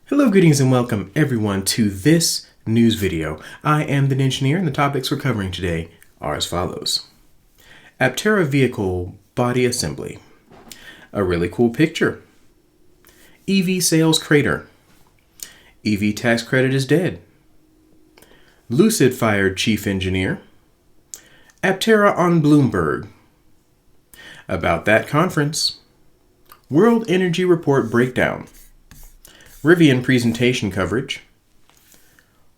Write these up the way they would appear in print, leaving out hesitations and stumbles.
Hello, greetings, and welcome everyone to this news video. I am the Ninjineer, and the topics we're covering today are as follows. Aptera vehicle body assembly. A really cool picture. EV sales crater. EV tax credit is dead. Lucid fired chief engineer. Aptera on Bloomberg. About that conference. World Energy Report breakdown. Rivian presentation coverage.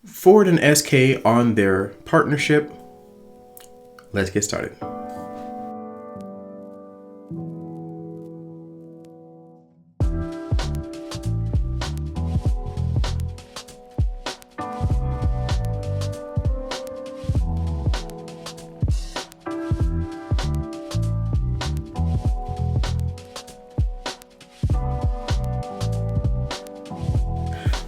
Ford and SK on their partnership. Let's get started.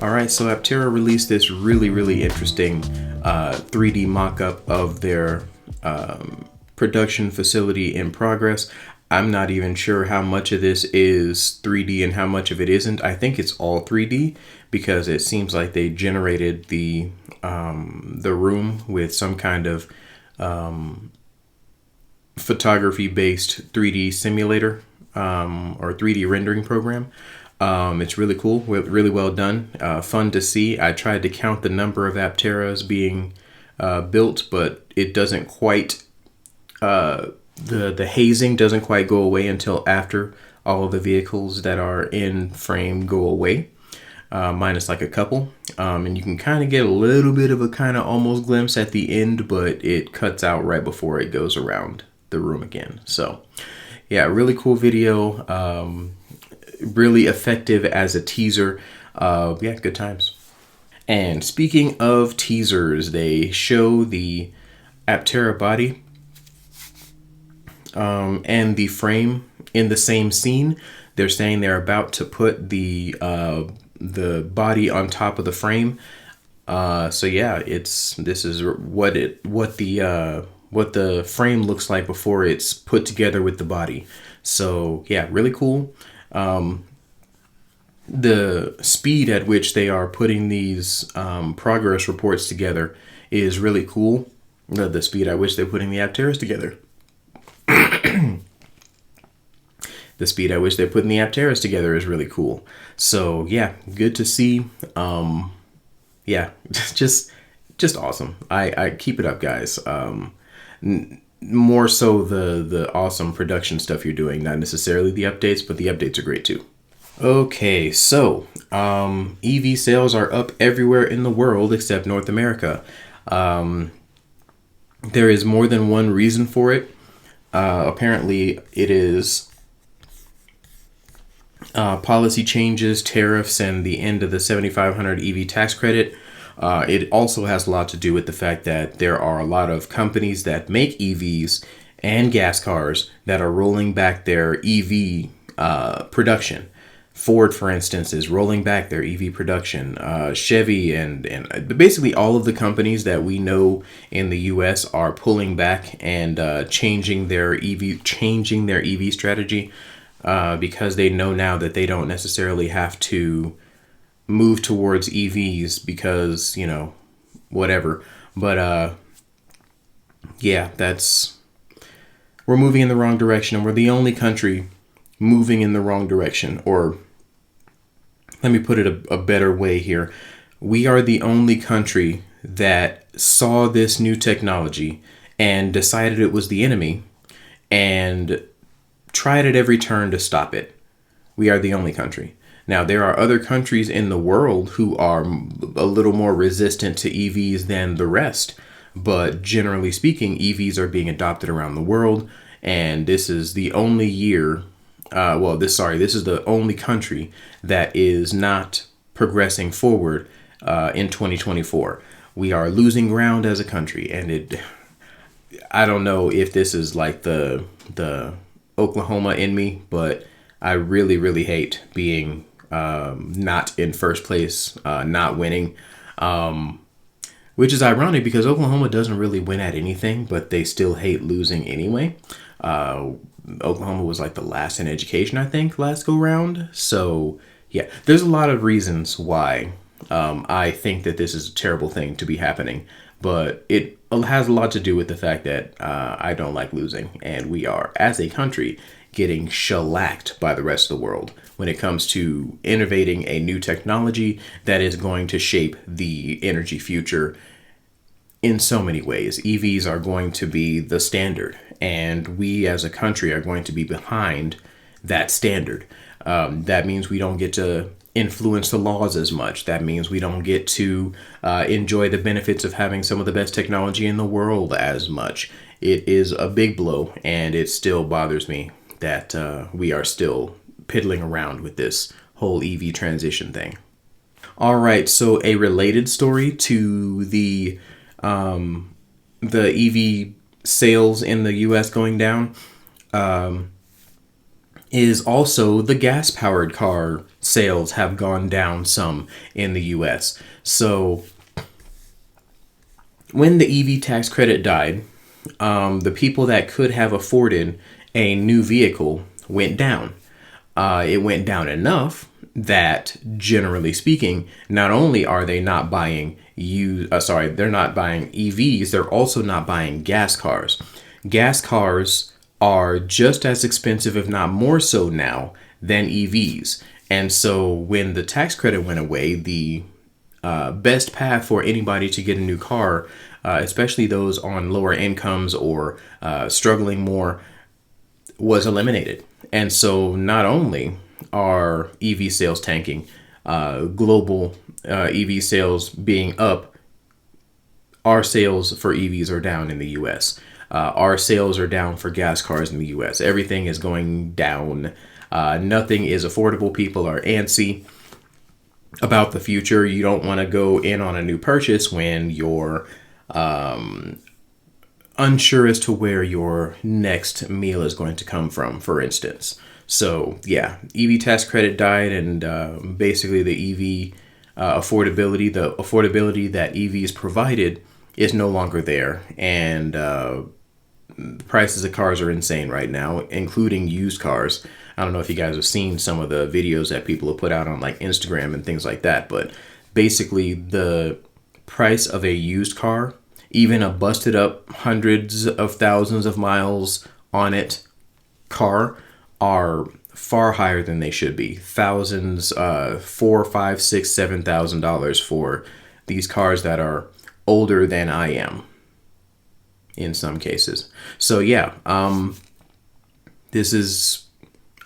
Alright, so Aptera released this really interesting 3D mock-up of their production facility in progress. I'm not even sure how much of this is 3D and how much of it isn't. I think it's all 3D because it seems like they generated the room with some kind of photography-based 3D simulator or 3D rendering program. It's really cool, really well done, fun to see. I tried to count the number of Apteras being built, but it doesn't quite, the hazing doesn't quite go away until after all of the vehicles that are in frame go away, minus like a couple. And you can kind of get a little bit of a kind of almost glimpse at the end, but it cuts out right before it goes around the room again. So yeah, really cool video. Really effective as a teaser. Yeah, good times. And speaking of teasers, they show the Aptera body and the frame in the same scene. They're saying they're about to put the body on top of the frame. So yeah, this is what the frame looks like before it's put together with the body. So yeah, really cool. The speed at which they are putting these progress reports together is really cool. The speed at which they're putting the Apteras together. The speed at which they're putting the Apteras together is really cool. So yeah, good to see. Yeah, just awesome. I keep it up, guys. More so the awesome production stuff you're doing, not necessarily the updates, but the updates are great too. Okay, so EV sales are up everywhere in the world except North America. There is more than one reason for it. Apparently, it is policy changes, tariffs, and the end of the 7,500 EV tax credit. It also has a lot to do with the fact that there are a lot of companies that make EVs and gas cars that are rolling back their EV production. Ford, for instance, is rolling back their EV production. Chevy and basically all of the companies that we know in the U.S. are pulling back and changing their EV strategy because they know now that they don't necessarily have to move towards EVs because, you know, whatever. But yeah, we're moving in the wrong direction, and we're the only country moving in the wrong direction. Or let me put it a better way here. We are the only country that saw this new technology and decided it was the enemy and tried at every turn to stop it. We are the only country. Now, there are other countries in the world who are a little more resistant to EVs than the rest. But generally speaking, EVs are being adopted around the world. And this is the only year, this is the only country that is not progressing forward in 2024. We are losing ground as a country. And I don't know if this is like the Oklahoma in me, but I really hate being not in first place, not winning, which is ironic because Oklahoma doesn't really win at anything, but they still hate losing anyway. Oklahoma was like the last in education, I think, last go round. So Yeah, there's a lot of reasons why I think that this is a terrible thing to be happening, but it has a lot to do with the fact that I don't like losing, and we are, as a country, getting shellacked by the rest of the world when it comes to innovating a new technology that is going to shape the energy future in so many ways. EVs are going to be the standard, and we as a country are going to be behind that standard. That means we don't get to influence the laws as much. That means we don't get to enjoy the benefits of having some of the best technology in the world as much. It is a big blow, and it still bothers me that we are still piddling around with this whole EV transition thing. All right, so a related story to the EV sales in the U.S. going down is also the gas-powered car sales have gone down some in the U.S. So when the EV tax credit died, the people that could have afforded a new vehicle went down. It went down enough that, generally speaking, not only are they not buying they're not buying EVs, they're also not buying gas cars. Gas cars are just as expensive, if not more so now, than EVs. And so when the tax credit went away, the best path for anybody to get a new car, especially those on lower incomes or struggling more, was eliminated. And so not only are EV sales tanking, global EV sales being up, our sales for EVs are down in the US. Our sales are down for gas cars in the US. Everything is going down. Nothing is affordable. People are antsy about the future. You don't want to go in on a new purchase when you're unsure as to where your next meal is going to come from, for instance. So yeah, EV tax credit died, and basically the EV affordability, the affordability that EVs provided, is no longer there. And the prices of cars are insane right now, including used cars. I don't know if you guys have seen some of the videos that people have put out on like Instagram and things like that, but basically the price of a used car, even a busted up hundreds of thousands of miles on it car, are far higher than they should be. Thousands, $4,000, $5,000, $6,000, $7,000 for these cars that are older than I am in some cases. So yeah, this is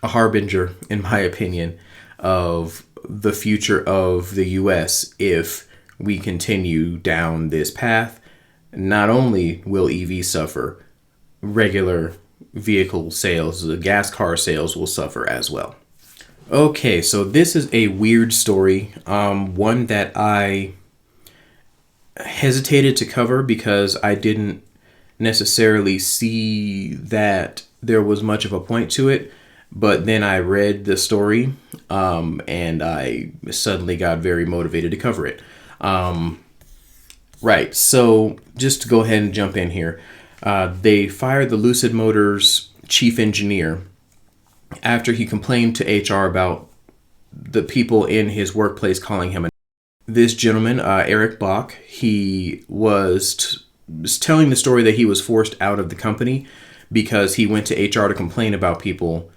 a harbinger, in my opinion, of the future of the US if we continue down this path. Not only will EV suffer, regular vehicle sales, the gas car sales will suffer as well. Okay, so this is a weird story, one that I hesitated to cover because I didn't necessarily see that there was much of a point to it, but then I read the story, and I suddenly got very motivated to cover it. Right, so just to go ahead and jump in here, they fired the Lucid Motors chief engineer after he complained to HR about the people in his workplace calling him a... This gentleman, Eric Bach, he was telling the story that he was forced out of the company because he went to HR to complain about people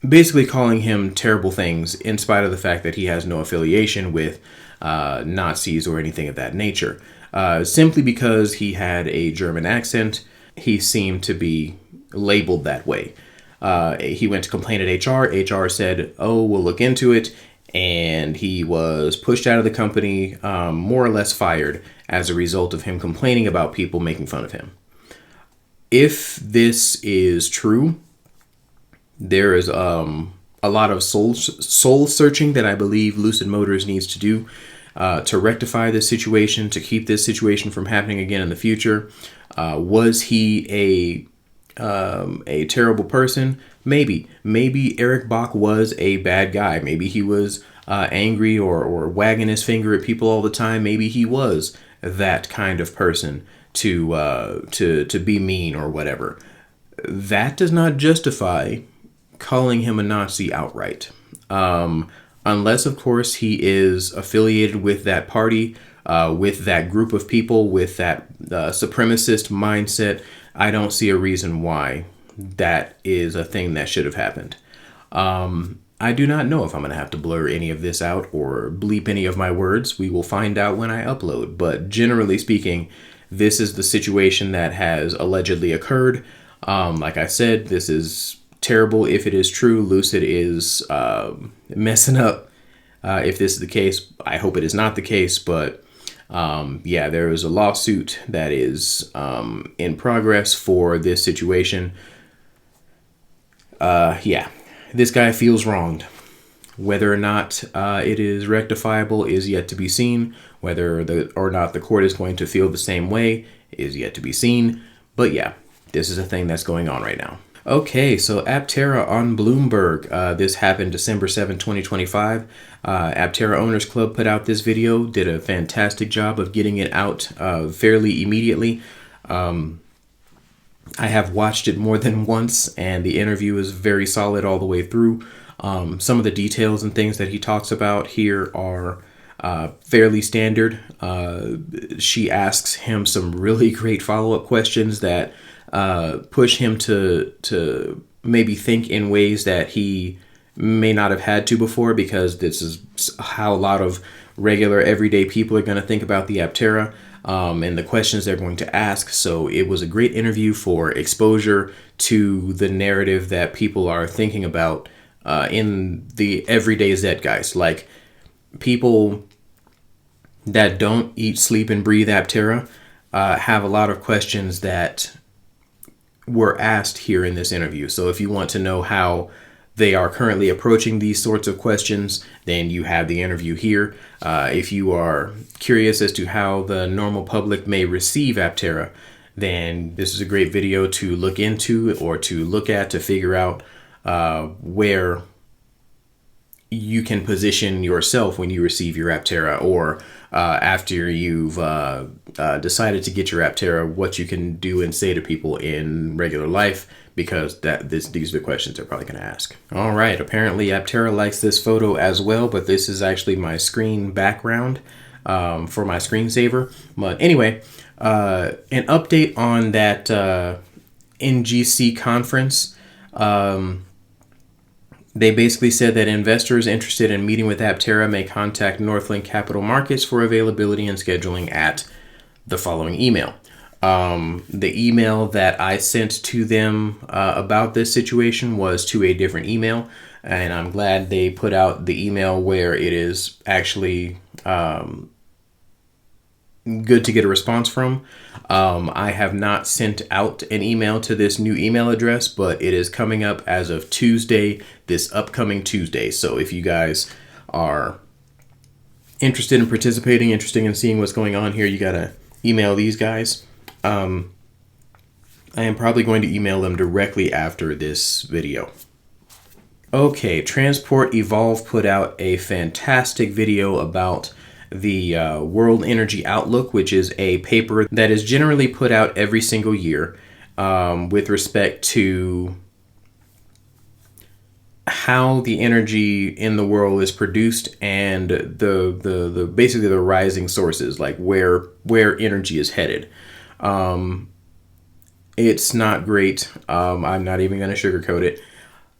basically calling him terrible things in spite of the fact that he has no affiliation with Nazis or anything of that nature. Simply because he had a German accent, he seemed to be labeled that way. He went to complain at HR. HR said, "Oh, we'll look into it." And he was pushed out of the company, more or less fired, as a result of him complaining about people making fun of him. If this is true, there is a lot of soul searching that I believe Lucid Motors needs to do to rectify this situation, to keep this situation from happening again in the future. Was he a terrible person? Maybe Eric Bach was a bad guy. Maybe he was angry or wagging his finger at people all the time. Maybe he was that kind of person to be mean or whatever. That does not justify calling him a Nazi outright. Unless, of course, he is affiliated with that party, with that group of people, with that supremacist mindset. I don't see a reason why that is a thing that should have happened. I do not know if I'm going to have to blur any of this out or bleep any of my words. We will find out when I upload. But generally speaking, this is the situation that has allegedly occurred. Like I said, this is terrible if it is true. Lucid is messing up. If this is the case, I hope it is not the case. But yeah, there is a lawsuit that is in progress for this situation. Yeah, this guy feels wronged. Whether or not it is rectifiable is yet to be seen. Whether or not the court is going to feel the same way is yet to be seen. But yeah, this is a thing that's going on right now. Okay, so Aptera on Bloomberg. This happened December 7, 2025. Aptera Owners Club put out this video, did a fantastic job of getting it out fairly immediately. I have watched it more than once, and the interview is very solid all the way through. Some of the details and things that he talks about here are fairly standard. She asks him some really great follow-up questions that push him to maybe think in ways that he may not have had to before, because this is how a lot of regular everyday people are going to think about the Aptera. And the questions they're going to ask. So it was a great interview for exposure to the narrative that people are thinking about in the everyday Zeitgeist. Like, people that don't eat, sleep, and breathe Aptera have a lot of questions that were asked here in this interview. So if you want to know how they are currently approaching these sorts of questions, then you have the interview here. If you are curious as to how the normal public may receive Aptera, then this is a great video to look into or to look at to figure out where you can position yourself when you receive your Aptera, or after you've decided to get your Aptera, what you can do and say to people in regular life, because these are the questions they're probably going to ask. All right, apparently Aptera likes this photo as well, but this is actually my screen background for my screensaver. But anyway, an update on that NGC conference. They basically said that investors interested in meeting with Aptera may contact Northland Capital Markets for availability and scheduling at the following email. The email that I sent to them about this situation was to a different email, and I'm glad they put out the email where it is actually good to get a response from. I have not sent out an email to this new email address, but it is coming up as of Tuesday, this upcoming Tuesday. So if you guys are interested in participating, interested in seeing what's going on here, you gotta email these guys. I am probably going to email them directly after this video. Okay, Transport Evolve put out a fantastic video about the World Energy Outlook, which is a paper that is generally put out every single year with respect to how the energy in the world is produced and the basically the rising sources, like where energy is headed. It's not great. I'm not even going to sugarcoat it.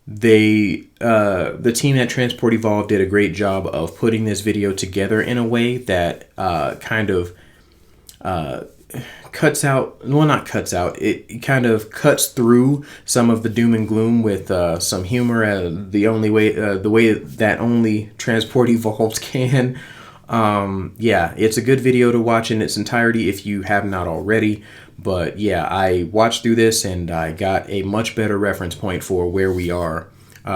The team at Transport Evolve did a great job of putting this video together in a way that kind of cuts out, well, not cuts out, it kind of cuts through some of the doom and gloom with some humor, the way that only Transport Evolves can. Yeah, it's a good video to watch in its entirety if you have not already. But yeah, I watched through this and I got a much better reference point for where we are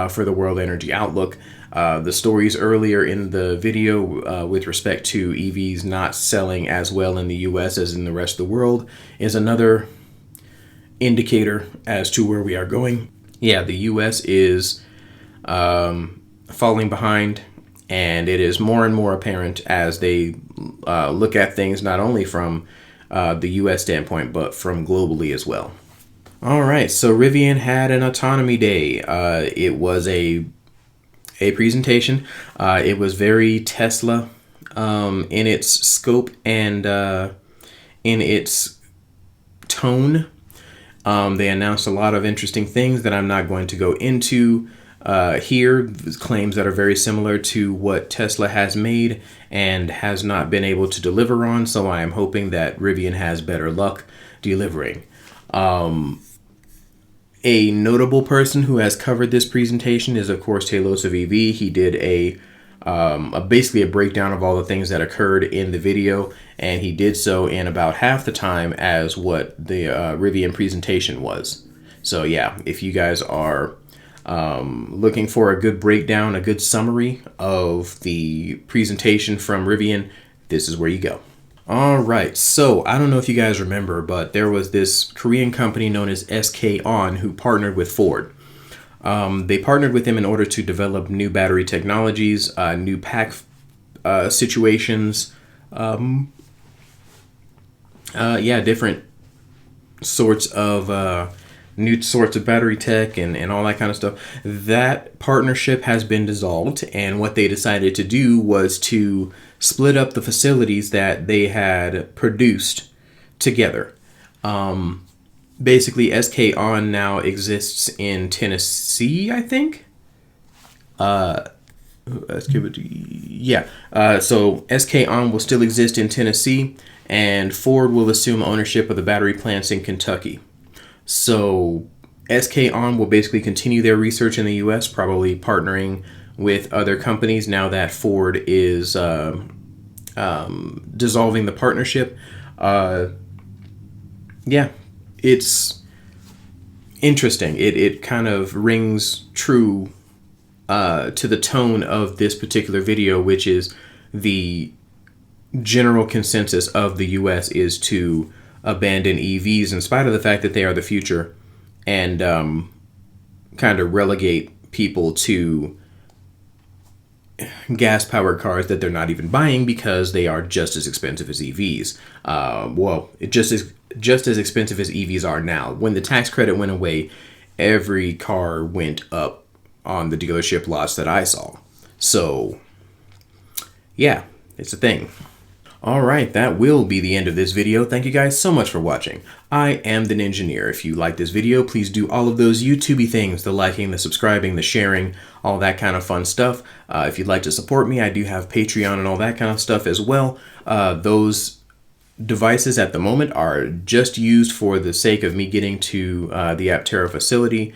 for the World Energy Outlook. The stories earlier in the video with respect to EVs not selling as well in the US as in the rest of the world is another indicator as to where we are going. Yeah, the US is falling behind, and it is more and more apparent as they look at things not only from the US standpoint, but from globally as well. All right, so Rivian had an autonomy day. It was a a presentation. It was very Tesla in its scope and in its tone. They announced a lot of interesting things that I'm not going to go into here. Claims that are very similar to what Tesla has made and has not been able to deliver on. So I am hoping that Rivian has better luck delivering. A notable person who has covered this presentation is, of course, Talos of EV. He did basically a breakdown of all the things that occurred in the video, and he did so in about half the time as what the Rivian presentation was. So yeah, if you guys are looking for a good breakdown, a good summary of the presentation from Rivian, this is where you go. All right, so I don't know if you guys remember, but there was this Korean company known as SK On who partnered with Ford. They partnered with them in order to develop new battery technologies, new pack situations, different sorts of new sorts of battery tech and all that kind of stuff. That partnership has been dissolved, and what they decided to do was to split up the facilities that they had produced together. Basically, SK On now exists in Tennessee, I think. So SK On will still exist in Tennessee, and Ford will assume ownership of the battery plants in Kentucky. So SK On will basically continue their research in the U.S., probably partnering with other companies now that Ford is dissolving the partnership. It's interesting. It kind of rings true to the tone of this particular video, which is the general consensus of the U.S. is to abandon EVs in spite of the fact that they are the future, and kind of relegate people to gas-powered cars that they're not even buying because they are just as expensive as EVs. Just as expensive as EVs are now. When the tax credit went away, every car went up on the dealership lots that I saw. So, yeah, it's a thing. All right, that will be the end of this video. Thank you guys so much for watching. I am the Ninjineer. If you like this video, please do all of those YouTubey things, the liking, the subscribing, the sharing, all that kind of fun stuff. If you'd like to support me, I do have Patreon and all that kind of stuff as well. Those devices at the moment are just used for the sake of me getting to the Aptera facility.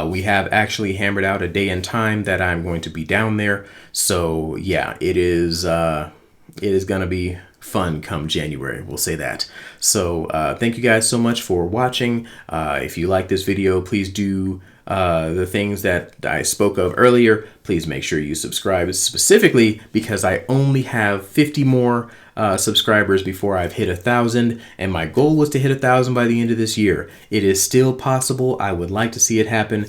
We have actually hammered out a day and time that I'm going to be down there. So yeah, it is going to be fun come January, we'll say that. So thank you guys so much for watching. If you like this video, please do the things that I spoke of earlier. Please make sure you subscribe, specifically because I only have 50 more subscribers before I've hit 1,000, and my goal was to hit 1,000 by the end of this year. It is still possible. I would like to see it happen.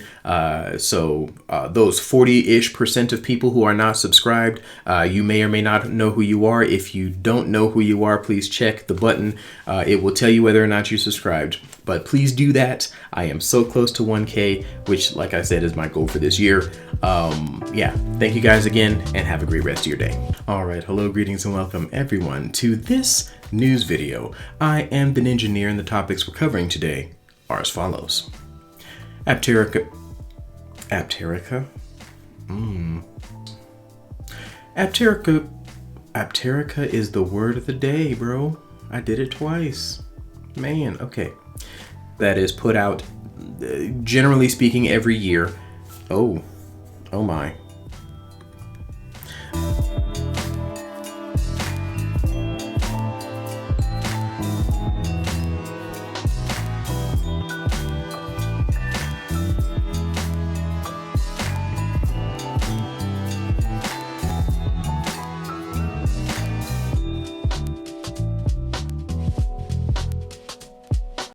So those 40-ish% of people who are not subscribed, you may or may not know who you are. If you don't know who you are, please check the button. It will tell you whether or not you subscribed. But please do that. I am so close to 1K, which, like I said, is my goal for this year. Yeah, thank you guys again, and have a great rest of your day. All right, hello, greetings, and welcome everyone to this news video. I am the Ninjineer, and the topics we're covering today are as follows. Aptera is the word of the day, bro. I did it twice. Man, okay. That is put out, generally speaking, every year. Oh my.